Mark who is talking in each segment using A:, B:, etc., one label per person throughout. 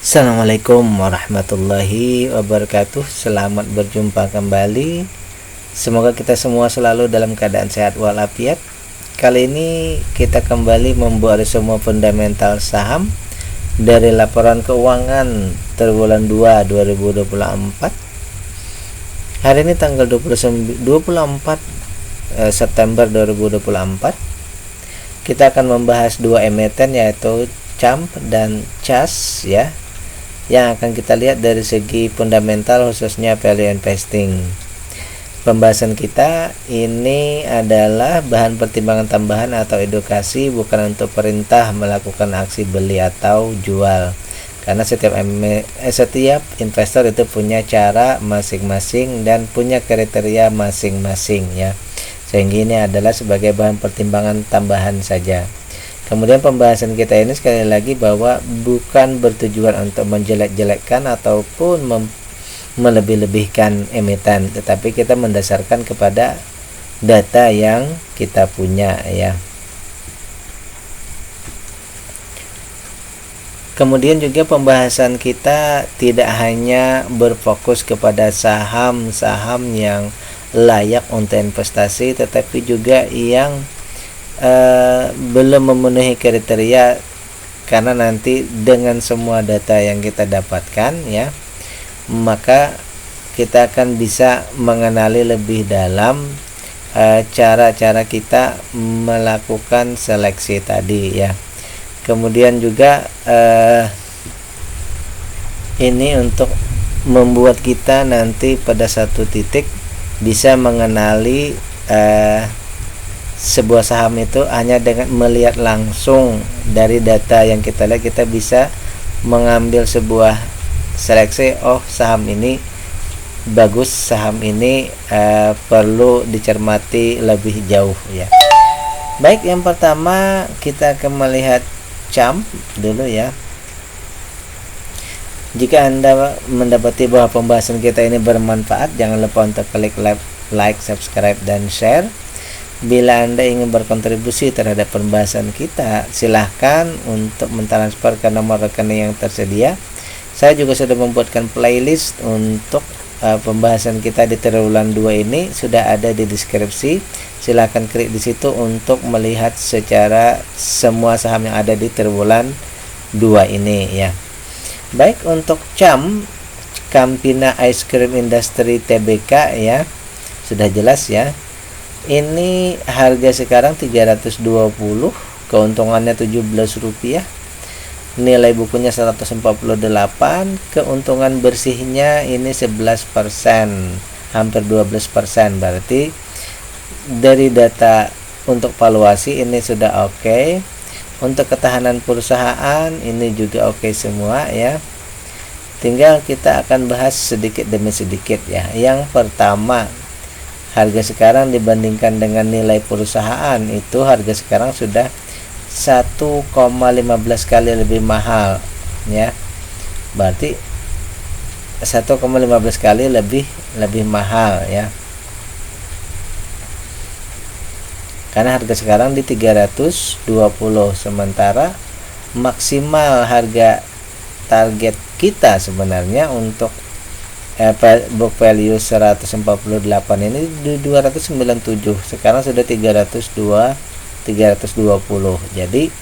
A: Assalamualaikum warahmatullahi wabarakatuh. Selamat berjumpa kembali. Semoga kita semua selalu dalam keadaan sehat walafiat. Kali ini kita kembali membuat semua fundamental saham dari laporan keuangan triwulan 2 2024. Hari ini tanggal 24 September 2024. Kita akan membahas dua emiten, yaitu CAMP dan CAS ya, yang akan kita lihat dari segi fundamental, khususnya value investing. Pembahasan kita ini adalah bahan pertimbangan tambahan atau edukasi, bukan untuk perintah melakukan aksi beli atau jual, karena setiap investor itu punya cara masing-masing dan punya kriteria masing-masing ya, sehingga ini adalah sebagai bahan pertimbangan tambahan saja. Kemudian pembahasan kita ini sekali lagi bahwa bukan bertujuan untuk menjelek-jelekkan ataupun melebih-lebihkan emiten, tetapi kita mendasarkan kepada data yang kita punya ya. Kemudian juga pembahasan kita tidak hanya berfokus kepada saham-saham yang layak untuk investasi, tetapi juga yang belum memenuhi kriteria, karena nanti dengan semua data yang kita dapatkan ya, maka kita akan bisa mengenali lebih dalam cara-cara kita melakukan seleksi tadi ya. Kemudian juga ini untuk membuat kita nanti pada satu titik bisa mengenali sebuah saham itu hanya dengan melihat langsung dari data yang kita lihat, kita bisa mengambil sebuah seleksi. Oh, saham ini bagus, saham ini perlu dicermati lebih jauh ya. Baik, yang pertama kita akan melihat CAMP dulu ya. Jika Anda mendapati bahwa pembahasan kita ini bermanfaat, jangan lupa untuk klik like, subscribe, dan share. Bila Anda ingin berkontribusi terhadap pembahasan kita, silahkan untuk mentransfer ke nomor rekening yang tersedia. Saya juga sudah membuatkan playlist untuk pembahasan kita di triwulan 2 ini, sudah ada di deskripsi. Silahkan klik di situ untuk melihat secara semua saham yang ada di triwulan 2 ini ya. Baik, untuk CAMP, Campina Ice Cream Industry Tbk ya, sudah jelas ya. Ini harga sekarang 320, keuntungannya Rp17, nilai bukunya 148, keuntungan bersihnya ini 11%, hampir 12%. Berarti dari data untuk valuasi ini sudah oke. Untuk ketahanan perusahaan ini juga oke semua ya. Tinggal kita akan bahas sedikit demi sedikit ya. Yang pertama, harga sekarang dibandingkan dengan nilai perusahaan, itu harga sekarang sudah 1,15 kali lebih mahal ya. Berarti 1,15 kali lebih mahal ya, karena harga sekarang di 320, sementara maksimal harga target kita sebenarnya untuk book value 148 ini di 297, sekarang sudah 320. Jadi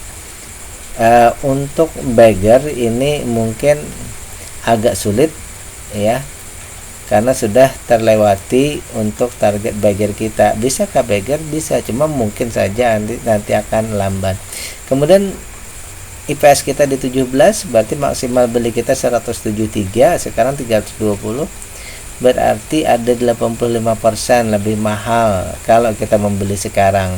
A: untuk bagger ini mungkin agak sulit ya, karena sudah terlewati untuk target bagger kita. Bisakah bagger? Bisa, cuma mungkin saja nanti akan lambat. Kemudian IPS kita di 17, berarti maksimal beli kita 173, sekarang 320, berarti ada 85% lebih mahal kalau kita membeli sekarang.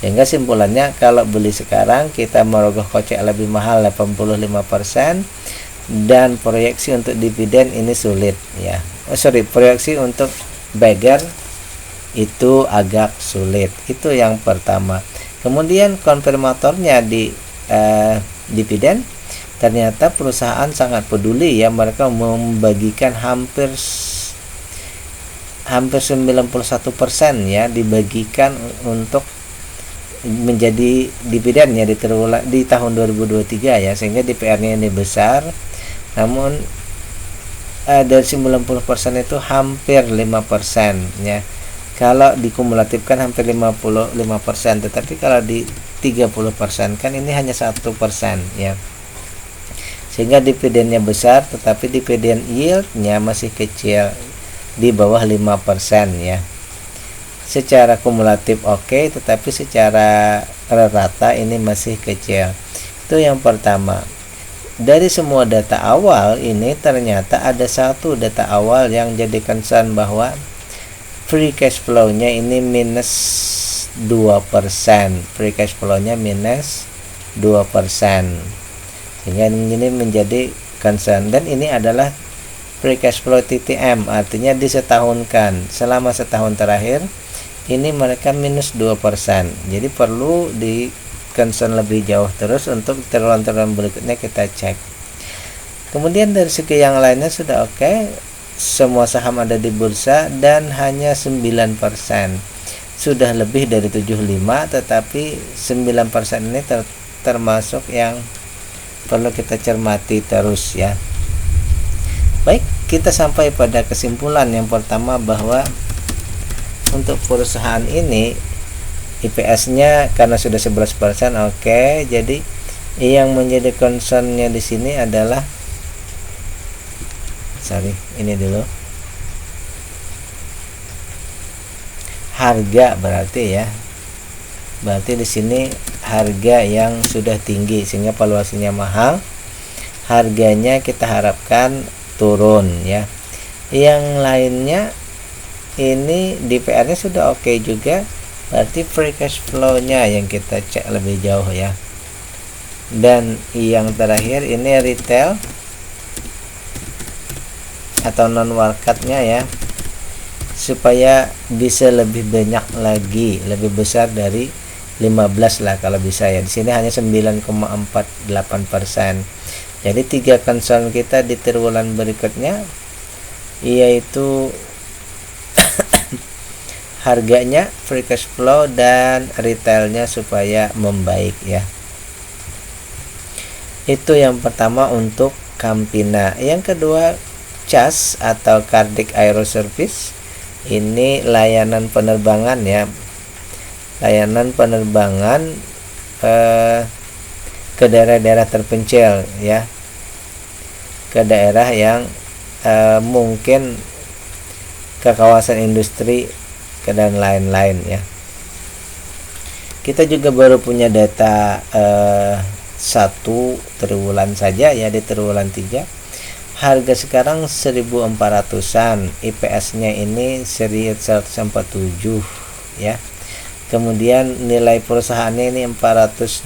A: Sehingga simpulannya, kalau beli sekarang kita merogoh kocek lebih mahal 85%, dan proyeksi untuk dividen ini sulit ya. Proyeksi untuk bagger itu agak sulit. Itu yang pertama. Kemudian konfirmatornya di dividen, ternyata perusahaan sangat peduli ya, mereka membagikan hampir 91% ya, dibagikan untuk menjadi dividen ya di tahun 2023 ya, sehingga DPR-nya ini besar. namun dari 90% itu hampir 5% ya. Kalau dikumulatifkan hampir 55%, tetapi kalau di 30% kan ini hanya 1% ya. Sehingga dividennya besar tetapi dividen yieldnya masih kecil di bawah 5% ya. Secara kumulatif oke, tetapi secara rata ini masih kecil. Itu yang pertama. Dari semua data awal ini ternyata ada satu data awal yang jadi concern bahwa free cash flow-nya ini minus 2%. Free cash flow-nya minus 2%. Sehingga ini menjadi concern, dan ini adalah free cash flow TTM, artinya disetahunkan. Selama setahun terakhir ini mereka minus 2%. Jadi perlu di concern lebih jauh terus untuk triwulan-triwulan berikutnya kita cek. Kemudian dari segi yang lainnya sudah oke. Semua saham ada di bursa dan hanya 9%. Sudah lebih dari 75, tetapi 9% ini termasuk yang perlu kita cermati terus ya. Baik, kita sampai pada kesimpulan yang pertama bahwa untuk perusahaan ini IPS-nya karena sudah 11% oke. Jadi yang menjadi concern-nya di sini adalah ini dulu. Harga berarti ya. Berarti di sini harga yang sudah tinggi sehingga valuasinya mahal. Harganya kita harapkan turun ya. Yang lainnya ini DPR-nya sudah oke juga. Berarti free cash flow-nya yang kita cek lebih jauh ya. Dan yang terakhir ini retail atau non marketnya ya, supaya bisa lebih banyak lagi, lebih besar dari 15 lah kalau bisa ya. Di sini hanya 9,48%. Jadi 3 concern kita di triwulan berikutnya yaitu harganya, free cash flow, dan retailnya supaya membaik ya. Itu yang pertama untuk Campina. Yang kedua CAS atau Cardiac Aero Service. Ini layanan penerbangan ya. Layanan penerbangan ke daerah-daerah terpencil ya. Ke daerah yang mungkin ke kawasan industri dan lain-lain ya. Kita juga baru punya data 1 triwulan saja ya, di triwulan 3. Harga sekarang 1400-an, IPS-nya ini 147 ya. Kemudian nilai perusahaannya ini 429.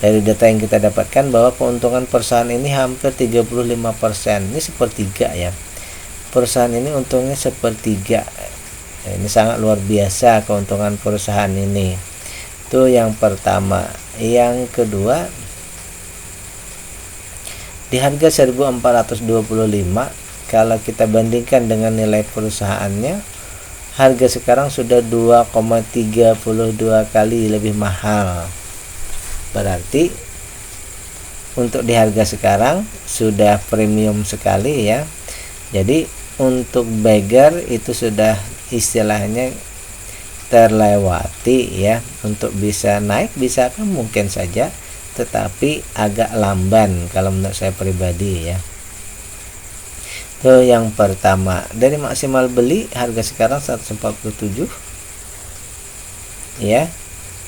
A: Dari data yang kita dapatkan bahwa keuntungan perusahaan ini hampir 35%. Ini sepertiga ya. Perusahaan ini untungnya sepertiga. Ini sangat luar biasa keuntungan perusahaan ini. Itu yang pertama. Yang kedua, di harga 1425, kalau kita bandingkan dengan nilai perusahaannya, harga sekarang sudah 2,32 kali lebih mahal. Berarti untuk di harga sekarang sudah premium sekali ya. Jadi untuk beggar itu sudah istilahnya terlewati ya. Untuk bisa naik bisa kan mungkin saja, tetapi agak lamban kalau menurut saya pribadi ya. Itu yang pertama. Dari maksimal beli harga sekarang 147 ya.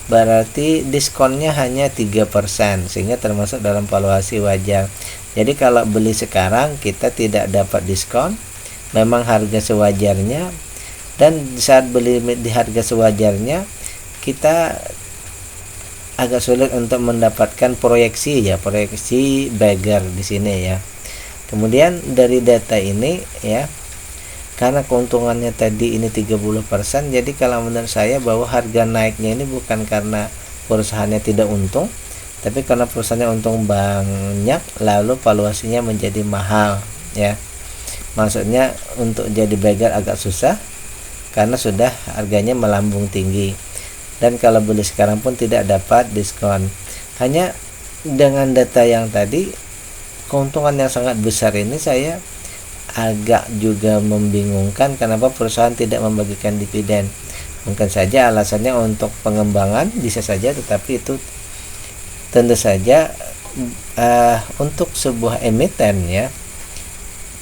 A: Berarti diskonnya hanya 3%, sehingga termasuk dalam valuasi wajar. Jadi kalau beli sekarang kita tidak dapat diskon, memang harga sewajarnya. Dan saat beli di harga sewajarnya kita agak sulit untuk mendapatkan proyeksi ya, proyeksi beggar di sini ya. Kemudian dari data ini ya, karena keuntungannya tadi ini 30%, jadi kalau menurut saya bahwa harga naiknya ini bukan karena perusahaannya tidak untung, tapi karena perusahaannya untung banyak lalu valuasinya menjadi mahal ya. Maksudnya untuk jadi beggar agak susah karena sudah harganya melambung tinggi. Dan kalau beli sekarang pun tidak dapat diskon. Hanya dengan data yang tadi keuntungan yang sangat besar ini saya agak juga membingungkan kenapa perusahaan tidak membagikan dividen. Mungkin saja alasannya untuk pengembangan, bisa saja, tetapi itu tentu saja untuk sebuah emiten ya,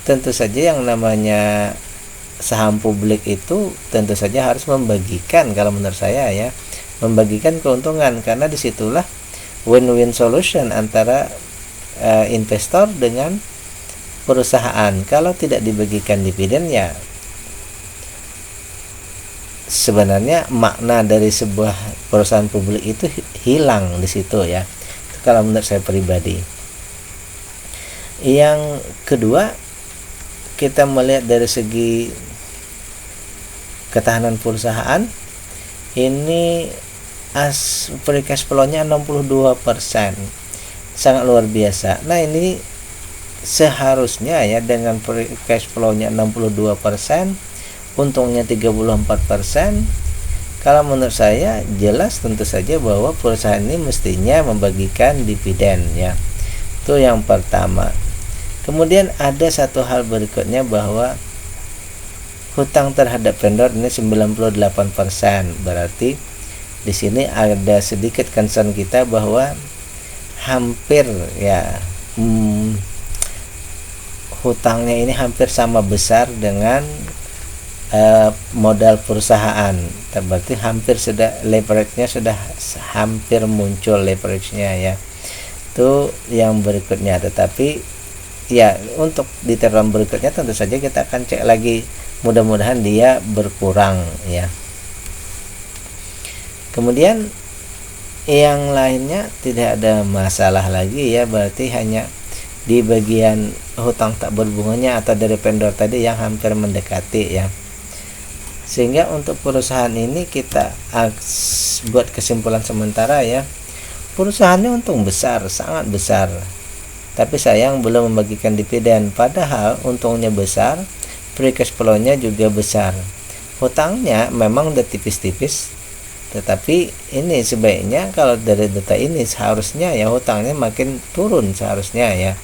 A: tentu saja yang namanya saham publik itu tentu saja harus membagikan, kalau menurut saya ya, membagikan keuntungan, karena disitulah win-win solution antara investor dengan perusahaan. Kalau tidak dibagikan dividen ya sebenarnya makna dari sebuah perusahaan publik itu hilang di situ ya. Itu kalau menurut saya pribadi. Yang kedua, kita melihat dari segi ketahanan perusahaan, ini free cash flow-nya 62%, sangat luar biasa. Nah, ini seharusnya ya dengan free cash flow-nya 62%, untungnya 34%. Kalau menurut saya jelas tentu saja bahwa perusahaan ini mestinya membagikan dividen ya. Itu yang pertama. Kemudian ada satu hal berikutnya, bahwa hutang terhadap vendor ini 98%. Berarti di sini ada sedikit concern kita bahwa hampir ya hutangnya ini hampir sama besar dengan modal perusahaan. Berarti hampir sudah leverage-nya sudah hampir muncul leverage-nya ya. Itu yang berikutnya. Tetapi ya untuk di term berikutnya tentu saja kita akan cek lagi, mudah-mudahan dia berkurang ya. Kemudian yang lainnya tidak ada masalah lagi ya, berarti hanya di bagian hutang tak berbunganya atau dari vendor tadi yang hampir mendekati ya. Sehingga untuk perusahaan ini kita buat kesimpulan sementara ya, perusahaannya untung besar, sangat besar, tapi sayang belum membagikan dividen. Padahal untungnya besar, free cash flow-nya juga besar, hutangnya memang udah tipis-tipis, tetapi ini sebaiknya kalau dari data ini seharusnya ya hutangnya makin turun seharusnya ya.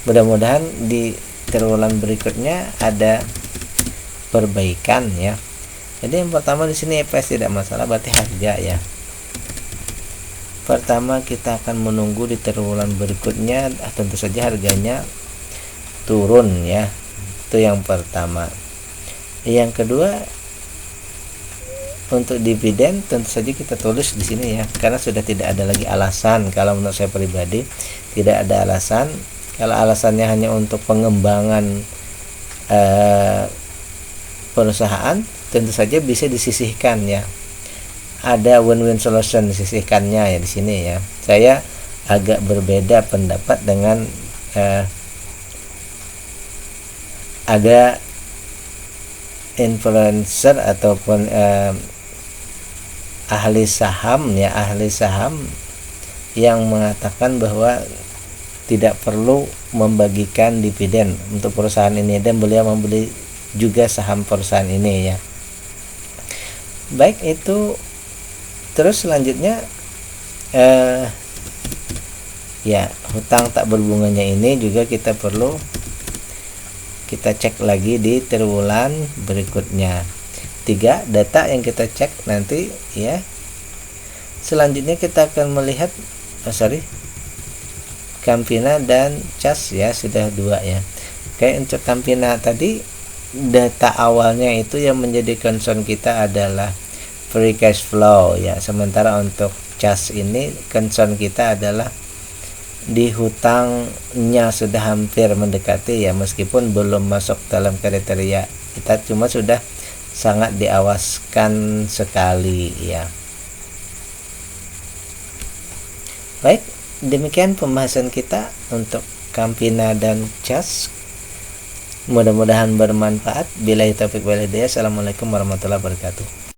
A: Mudah-mudahan di triwulan berikutnya ada perbaikan ya. Jadi yang pertama di sini EPS tidak masalah, berarti harga ya. Pertama kita akan menunggu di triwulan berikutnya, tentu saja harganya turun ya. Itu yang pertama. Yang kedua, untuk dividen tentu saja kita tulis di sini ya, karena sudah tidak ada lagi alasan. Kalau menurut saya pribadi tidak ada alasan. Kalau alasannya hanya untuk pengembangan perusahaan, tentu saja bisa disisihkan ya. Ada win-win solution disisihkannya ya di sini ya. Saya agak berbeda pendapat dengan ada influencer ataupun ahli saham yang mengatakan bahwa tidak perlu membagikan dividen untuk perusahaan ini, dan beliau membeli juga saham perusahaan ini ya. Baik, itu terus selanjutnya ya hutang tak berbunganya ini juga kita perlu kita cek lagi di triwulan berikutnya. 3 data yang kita cek nanti ya. Selanjutnya kita akan melihat Campina dan CAS ya, sudah 2 ya. Oke, untuk Campina tadi data awalnya itu yang menjadi concern kita adalah free cash flow ya. Sementara untuk CAS ini concern kita adalah di hutangnya sudah hampir mendekati ya, meskipun belum masuk dalam kriteria kita, cuma sudah sangat diawaskan sekali ya. Baik, demikian pembahasan kita untuk Campina dan CAS. Mudah-mudahan bermanfaat. Billahi taufiq wal hidayah. Assalamualaikum warahmatullahi wabarakatuh.